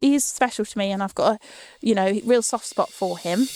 he is special to me, and I've got a real soft spot for him.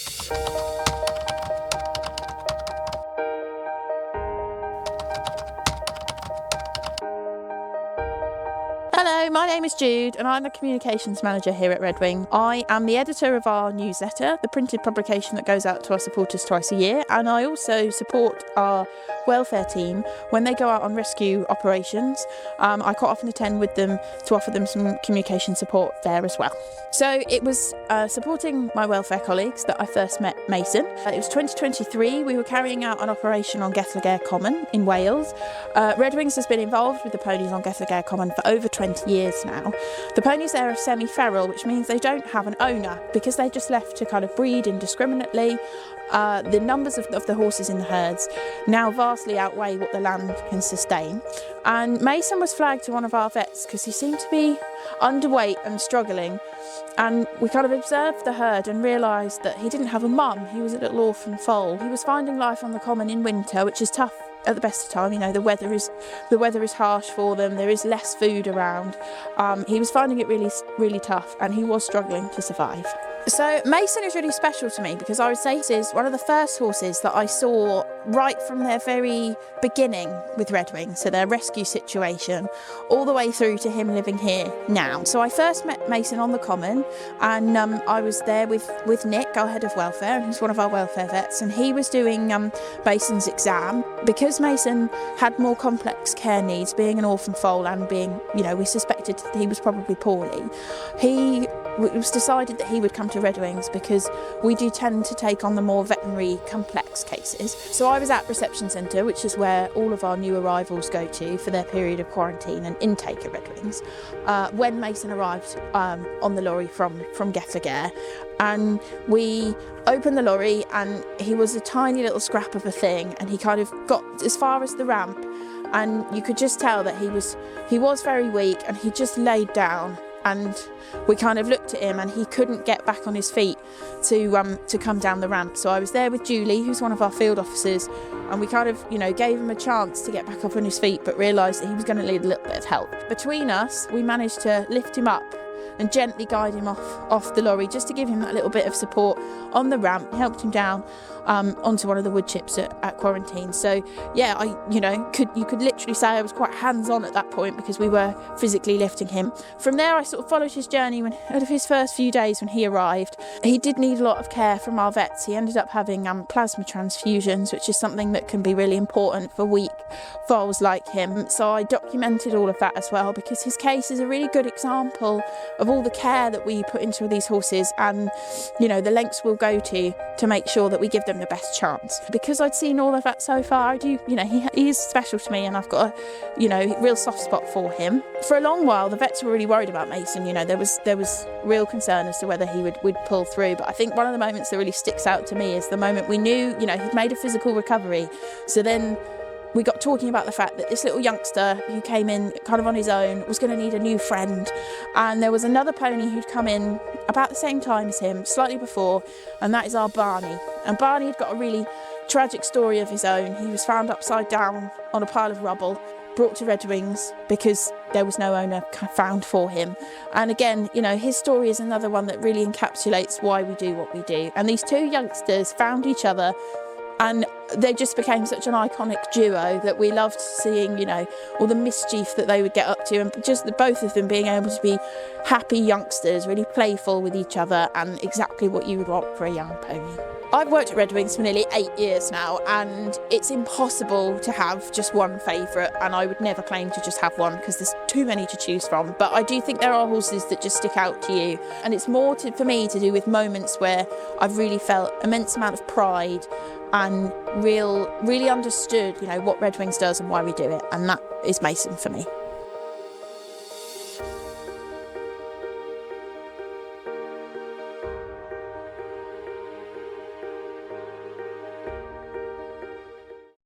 Hello, my name is Jude and I'm a communications manager here at Redwing. I am the editor of our newsletter, the printed publication that goes out to our supporters twice a year, and I also support our welfare team when they go out on rescue operations. I quite often attend with them to offer them some communication support there as well. So it was supporting my welfare colleagues that I first met Mason. It was 2023, we were carrying out an operation on Gethlogare Common in Wales. Redwings has been involved with the ponies on Gethlogare Common for over 20 years now. The ponies there are semi-feral, which means they don't have an owner because they're just left to kind of breed indiscriminately. The numbers of the horses in the herds now vastly outweigh what the land can sustain. And Mason was flagged to one of our vets because he seemed to be underweight and struggling. And we kind of observed the herd and realised that he didn't have a mum. He was a little orphan foal. He was finding life on the common in winter, which is tough at the best of time. The weather is harsh for them. There is less food around. He was finding it really tough, and he was struggling to survive. So Mason is really special to me because I would say this is one of the first horses that I saw right from their very beginning with Redwings, so their rescue situation, all the way through to him living here now. So I first met Mason on the common, and I was there with Nick, our head of welfare, and he's one of our welfare vets, and he was doing Mason's exam. Because Mason had more complex care needs, being an orphan foal and being, we suspected that he was probably poorly, it was decided that he would come to Redwings because we do tend to take on the more veterinary complex cases. So I was at reception centre, which is where all of our new arrivals go to for their period of quarantine and intake at Redwings, when Mason arrived on the lorry from Gethlogare. And we opened the lorry and he was a tiny little scrap of a thing, and he kind of got as far as the ramp, and you could just tell that he was very weak, and he just laid down. And we kind of looked at him and he couldn't get back on his feet to come down the ramp. So I was there with Julie, who's one of our field officers, and we kind of, gave him a chance to get back up on his feet, but realised that he was going to need a little bit of help. Between us, we managed to lift him up and gently guide him off the lorry, just to give him that little bit of support on the ramp. Helped him down onto one of the wood chips at quarantine. So yeah, you could literally say I was quite hands-on at that point because we were physically lifting him. From there, I sort of followed his journey out of his first few days when he arrived. He did need a lot of care from our vets. He ended up having plasma transfusions, which is something that can be really important for weak foals like him. So I documented all of that as well, because his case is a really good example of all the care that we put into these horses, and the lengths we'll go to make sure that we give them the best chance. Because I'd seen all of that so far, I do, he is special to me, and I've got a real soft spot for him. For a long while, the vets were really worried about Mason. There was real concern as to whether he would pull through. But I think one of the moments that really sticks out to me is the moment we knew, he'd made a physical recovery. So then we got talking about the fact that this little youngster who came in kind of on his own was going to need a new friend. And there was another pony who'd come in about the same time as him, slightly before, and that is our Barney. And Barney had got a really tragic story of his own. He was found upside down on a pile of rubble, brought to Redwings because there was no owner found for him. And again, his story is another one that really encapsulates why we do what we do. And these two youngsters found each other, and they just became such an iconic duo that we loved seeing, all the mischief that they would get up to, and just the both of them being able to be happy youngsters, really playful with each other, and exactly what you would want for a young pony. I've worked at Redwings for nearly 8 years now, and it's impossible to have just one favourite, and I would never claim to just have one because there's too many to choose from. But I do think there are horses that just stick out to you, and it's more for me to do with moments where I've really felt immense amount of pride and really understood, what Redwings does and why we do it, and that is Mason for me.